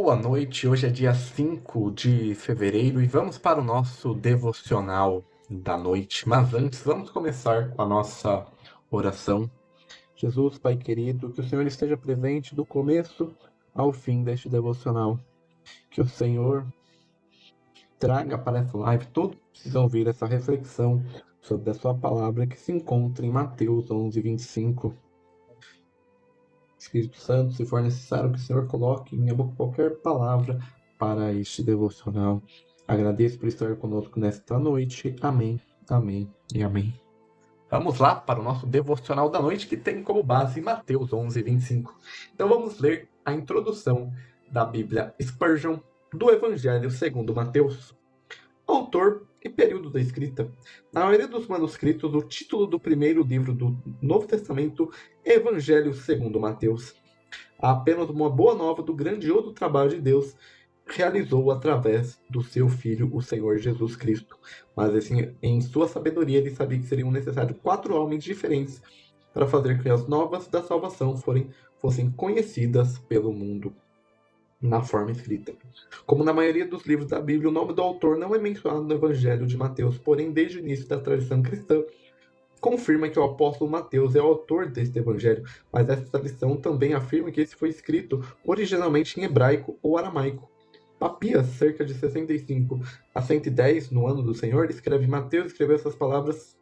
Boa noite, hoje é dia 5 de fevereiro e vamos para o nosso devocional da noite. Mas antes, vamos começar com a nossa oração. Jesus, Pai querido, que o Senhor esteja presente do começo ao fim deste devocional. Que o Senhor traga para essa live todos que precisam ouvir essa reflexão sobre a sua palavra que se encontra em Mateus 11:25. Espírito Santo, se for necessário que o Senhor coloque em minha boca qualquer palavra para este devocional. Agradeço por estar conosco nesta noite. Amém, amém e amém. Vamos lá para o nosso devocional da noite, que tem como base Mateus 11:25. Então vamos ler a introdução da Bíblia Spurgeon do Evangelho segundo Mateus. Autor e período da escrita. Na maioria dos manuscritos, o título do primeiro livro do Novo Testamento é Evangelho segundo Mateus. Há apenas uma boa nova do grandioso trabalho de Deus realizou através do seu Filho, o Senhor Jesus Cristo. Mas assim, em sua sabedoria, ele sabia que seriam necessários 4 homens diferentes para fazer com que as novas da salvação fossem conhecidas pelo mundo na forma escrita. Como na maioria dos livros da Bíblia, o nome do autor não é mencionado no Evangelho de Mateus, porém, desde o início da tradição cristã, confirma que o apóstolo Mateus é o autor deste evangelho, mas essa tradição também afirma que esse foi escrito originalmente em hebraico ou aramaico. Papias, cerca de 65 a 110 no ano do Senhor, escreve: Mateus escreveu essas palavras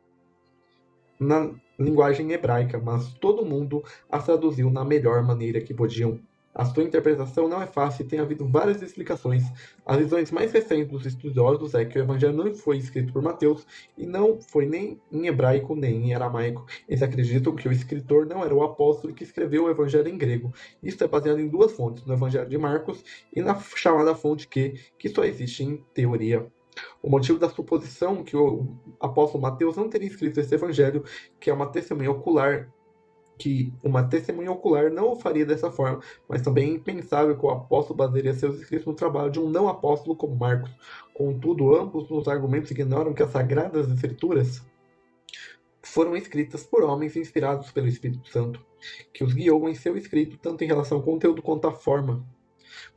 na linguagem hebraica, mas todo mundo as traduziu na melhor maneira que podiam. A sua interpretação não é fácil e tem havido várias explicações. As visões mais recentes dos estudiosos é que o evangelho não foi escrito por Mateus e não foi nem em hebraico nem em aramaico. Eles acreditam que o escritor não era o apóstolo que escreveu o evangelho em grego. Isso é baseado em 2 fontes, no evangelho de Marcos e na chamada fonte que só existe em teoria. O motivo da suposição que o apóstolo Mateus não teria escrito esse evangelho, que é uma testemunha ocular, não o faria dessa forma, mas também é impensável que o apóstolo basearia seus escritos no trabalho de um não apóstolo como Marcos. Contudo, ambos os argumentos ignoram que as Sagradas Escrituras foram escritas por homens inspirados pelo Espírito Santo, que os guiou em seu escrito, tanto em relação ao conteúdo quanto à forma.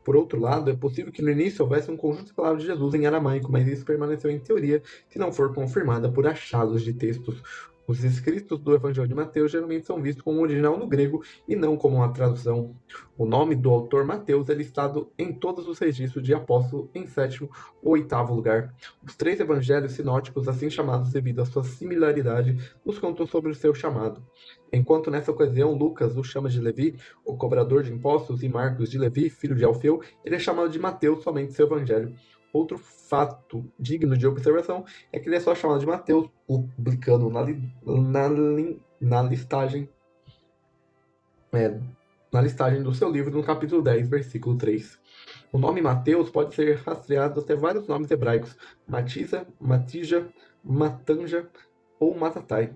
Por outro lado, é possível que no início houvesse um conjunto de palavras de Jesus em aramaico, mas isso permaneceu em teoria se não for confirmada por achados de textos. Os escritos do Evangelho de Mateus geralmente são vistos como original no grego e não como uma tradução. O nome do autor Mateus é listado em todos os registros de apóstolo em 7º ou 8º lugar. Os 3 evangelhos sinóticos, assim chamados devido à sua similaridade, nos contam sobre o seu chamado. Enquanto nessa ocasião Lucas o chama de Levi, o cobrador de impostos, e Marcos de Levi, filho de Alfeu, ele é chamado de Mateus somente em seu evangelho. Outro fato digno de observação é que ele é só chamado de Mateus, publicando na listagem do seu livro no capítulo 10, versículo 3. O nome Mateus pode ser rastreado até vários nomes hebraicos: Matisa, Matija, Matanja ou Matatai,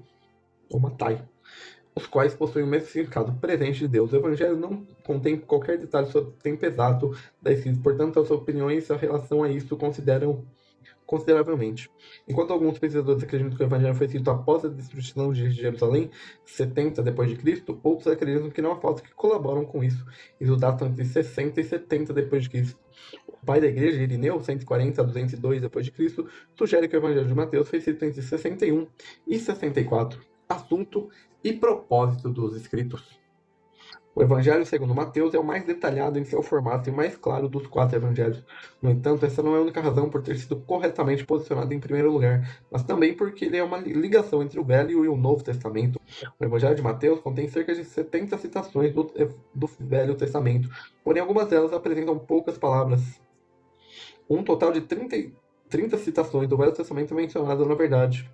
os quais possuem o mesmo significado presente de Deus. O Evangelho não contém qualquer detalhe sobre o tempo exato da escrita, portanto, as opiniões em relação a isso consideram consideravelmente. Enquanto alguns pesquisadores acreditam que o Evangelho foi escrito após a destruição de Jerusalém, 70 d.C., outros acreditam que não há fatos que colaboram com isso. Isso data entre 60 e 70 d.C. O pai da igreja, Irineu, 140 a 202 d.C., sugere que o Evangelho de Mateus foi escrito entre 61 e 64. Assunto e propósito dos escritos. O Evangelho segundo Mateus é o mais detalhado em seu formato e mais claro dos 4 evangelhos. No entanto, essa não é a única razão por ter sido corretamente posicionado em primeiro lugar, mas também porque ele é uma ligação entre o Velho e o Novo Testamento. O Evangelho de Mateus contém cerca de 70 citações do Velho Testamento, porém algumas delas apresentam poucas palavras. Um total de 30 citações do Velho Testamento mencionadas na verdade.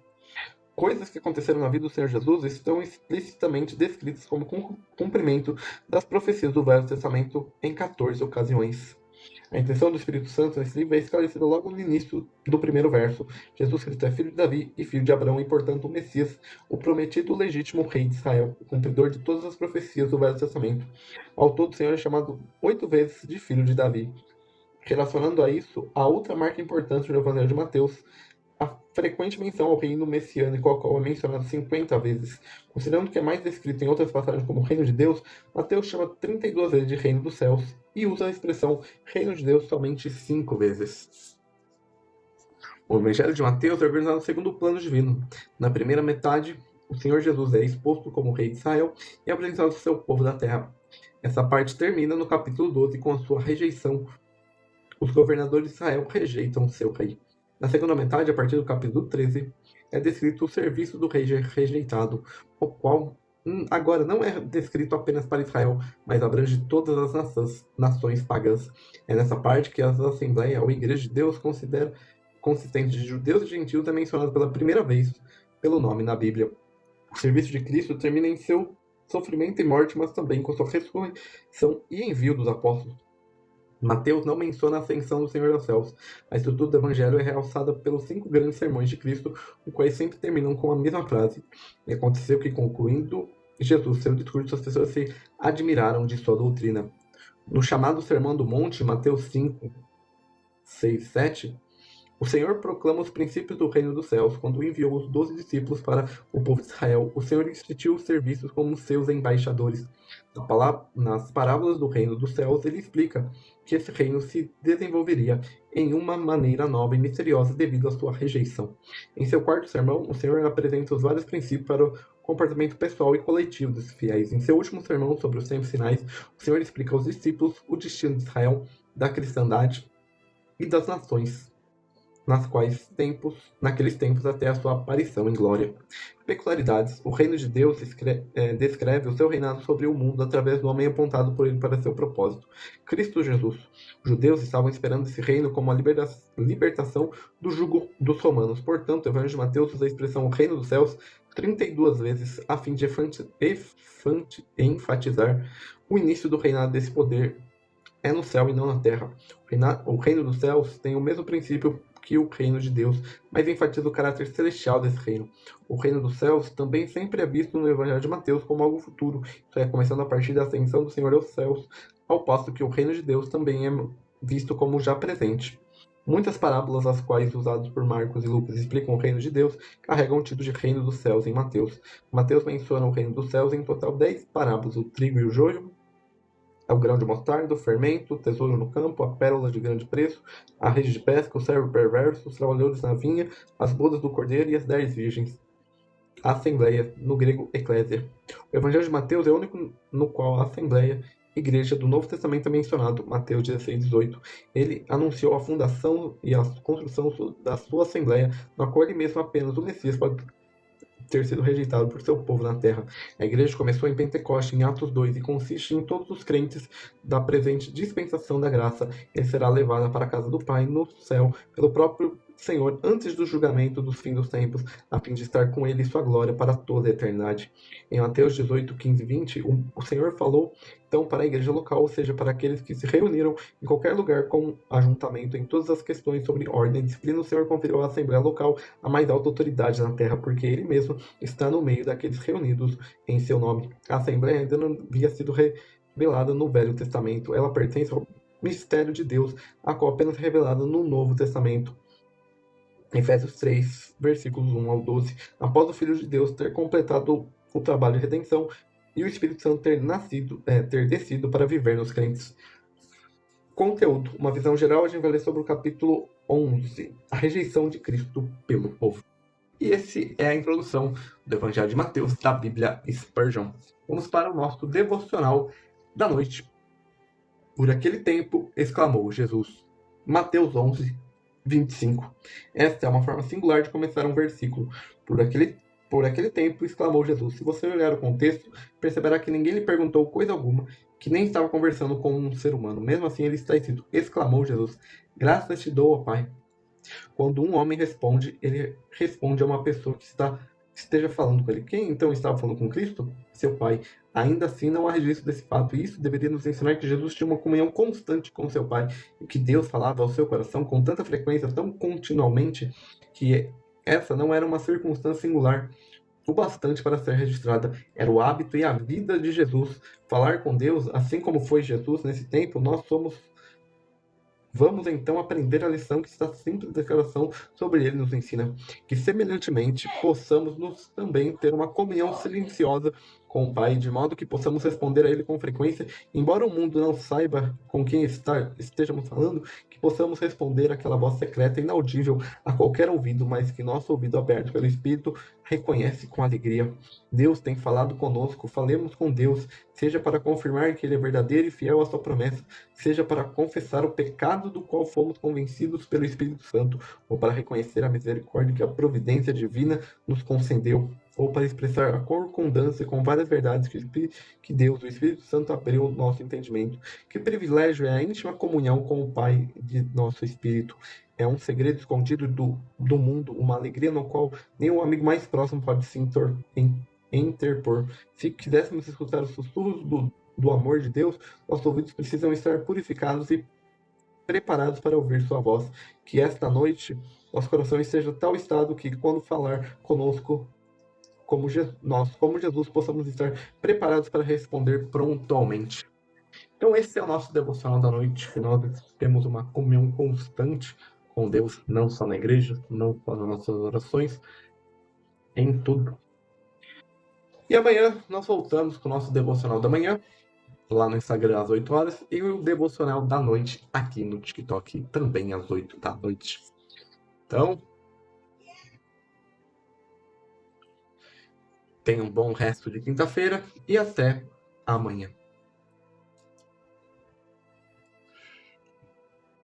Coisas que aconteceram na vida do Senhor Jesus estão explicitamente descritas como cumprimento das profecias do Velho Testamento em 14 ocasiões. A intenção do Espírito Santo nesse livro é esclarecida logo no início do primeiro verso. Jesus Cristo é filho de Davi e filho de Abraão e, portanto, o Messias, o prometido legítimo rei de Israel, o cumpridor de todas as profecias do Velho Testamento. Ao todo, o Senhor é chamado 8 vezes de filho de Davi. Relacionando a isso, a outra marca importante do Evangelho de Mateus, a frequente menção ao reino messiânico, ao qual é mencionado 50 vezes. Considerando que é mais descrito em outras passagens como reino de Deus, Mateus chama 32 vezes de reino dos céus e usa a expressão reino de Deus somente 5 vezes. O Evangelho de Mateus é organizado segundo o plano divino. Na primeira metade, o Senhor Jesus é exposto como rei de Israel e apresentado ao seu povo da terra. Essa parte termina no capítulo 12 com a sua rejeição. Os governadores de Israel rejeitam seu rei. Na segunda metade, a partir do capítulo 13, é descrito o serviço do rei rejeitado, o qual agora não é descrito apenas para Israel, mas abrange todas as nações pagãs. É nessa parte que a Assembleia, ou Igreja de Deus, consistente de judeus e gentios, é mencionado pela primeira vez pelo nome na Bíblia. O serviço de Cristo termina em seu sofrimento e morte, mas também com sua ressurreição e envio dos apóstolos. Mateus não menciona a ascensão do Senhor aos céus. A estrutura do Evangelho é realçada pelos 5 grandes sermões de Cristo, os quais sempre terminam com a mesma frase. E aconteceu que, concluindo Jesus seu discurso, as pessoas se admiraram de sua doutrina. No chamado Sermão do Monte, Mateus 5, 6, 7, o Senhor proclama os princípios do reino dos céus. Quando enviou os 12 discípulos para o povo de Israel, o Senhor instituiu os serviços como seus embaixadores. Nas parábolas do reino dos céus, ele explica que esse reino se desenvolveria em uma maneira nova e misteriosa devido à sua rejeição. Em seu quarto sermão, o Senhor apresenta os vários princípios para o comportamento pessoal e coletivo dos fiéis. Em seu último sermão sobre os 100 sinais, o Senhor explica aos discípulos o destino de Israel, da cristandade e das nações, naqueles tempos até a sua aparição em glória. Peculiaridades. O reino de Deus descreve o seu reinado sobre o mundo através do homem apontado por ele para seu propósito, Cristo Jesus. Os judeus estavam esperando esse reino como a libertação do jugo dos romanos. Portanto, o Evangelho de Mateus usa a expressão reino dos céus 32 vezes a fim de enfatizar o início do reinado desse poder é no céu e não na terra. O reino dos céus tem o mesmo princípio que o reino de Deus, mas enfatiza o caráter celestial desse reino. O reino dos céus também sempre é visto no Evangelho de Mateus como algo futuro, isso é, começando a partir da ascensão do Senhor aos céus, ao passo que o reino de Deus também é visto como já presente. Muitas parábolas, as quais usadas por Marcos e Lucas explicam o reino de Deus, carregam o título de reino dos céus em Mateus. Mateus menciona o reino dos céus em total 10 parábolas: o trigo e o joio, o grão de mostarda, o fermento, o tesouro no campo, a pérola de grande preço, a rede de pesca, o servo perverso, os trabalhadores na vinha, as bodas do cordeiro e as 10 virgens. A Assembleia, no grego Eclésia. O Evangelho de Mateus é o único no qual a Assembleia, Igreja do Novo Testamento é mencionado, Mateus 16, 18. Ele anunciou a fundação e a construção da sua Assembleia, na qual ele mesmo apenas o Messias pode ter sido rejeitado por seu povo na terra. A igreja começou em Pentecoste, em Atos 2, e consiste em todos os crentes da presente dispensação da graça. Ele será levado para a casa do Pai, no céu, pelo próprio Senhor, antes do julgamento dos fins dos tempos, a fim de estar com ele e sua glória para toda a eternidade. Em Mateus 18, 15 e 20, o Senhor falou então para a igreja local, ou seja, para aqueles que se reuniram em qualquer lugar com ajuntamento em todas as questões sobre ordem e disciplina. O Senhor conferiu à Assembleia local a mais alta autoridade na terra, porque ele mesmo está no meio daqueles reunidos em seu nome. A Assembleia ainda não havia sido revelada no Velho Testamento. Ela pertence ao mistério de Deus, a qual apenas é revelada no Novo Testamento. Efésios 3, versículos 1 ao 12. Após o Filho de Deus ter completado o trabalho de redenção e o Espírito Santo ter descido para viver nos crentes. Conteúdo. Uma visão geral, a gente vai ler sobre o capítulo 11, a rejeição de Cristo pelo povo. E esse é a introdução do Evangelho de Mateus, da Bíblia Spurgeon. Vamos para o nosso devocional da noite. Por aquele tempo, exclamou Jesus. Mateus 11, 25. Esta é uma forma singular de começar um versículo. Por aquele tempo, exclamou Jesus. Se você olhar o contexto, perceberá que ninguém lhe perguntou coisa alguma, que nem estava conversando com um ser humano. Mesmo assim, ele está escrito, exclamou Jesus. Graças te dou, ó Pai. Quando um homem responde, ele responde a uma pessoa que esteja falando com ele. Quem então estava falando com Cristo? Seu Pai. Ainda assim, não há registro desse fato. E isso deveria nos ensinar que Jesus tinha uma comunhão constante com seu Pai e que Deus falava ao seu coração com tanta frequência, tão continuamente, que essa não era uma circunstância singular o bastante para ser registrada. Era o hábito e a vida de Jesus. Falar com Deus, assim como foi Jesus nesse tempo, Vamos então aprender a lição que esta simples declaração sobre ele nos ensina. Que semelhantemente possamos também ter uma comunhão silenciosa com o Pai, de modo que possamos responder a Ele com frequência, embora o mundo não saiba com quem estejamos falando, que possamos responder àquela voz secreta, inaudível a qualquer ouvido, mas que nosso ouvido aberto pelo Espírito reconhece com alegria. Deus tem falado conosco, falemos com Deus, seja para confirmar que Ele é verdadeiro e fiel à sua promessa, seja para confessar o pecado do qual fomos convencidos pelo Espírito Santo, ou para reconhecer a misericórdia que a providência divina nos concedeu, ou para expressar a corcundância com várias verdades que Deus, o Espírito Santo, abriu o nosso entendimento. Que privilégio é a íntima comunhão com o Pai de nosso Espírito. É um segredo escondido do mundo, uma alegria no qual nem o amigo mais próximo pode se interpor. Se quiséssemos escutar os sussurros do amor de Deus, nossos ouvidos precisam estar purificados e preparados para ouvir sua voz. Que esta noite nosso coração esteja tal estado que, quando falar conosco, nós, como Jesus, possamos estar preparados para responder prontamente. Então, esse é o nosso devocional da noite, que nós temos uma comunhão constante com Deus, não só na igreja, não só nas nossas orações, em tudo. E amanhã nós voltamos com o nosso devocional da manhã, lá no Instagram às 8 horas, e o devocional da noite aqui no TikTok, também às 8 da noite. Então, tenha um bom resto de quinta-feira e até amanhã.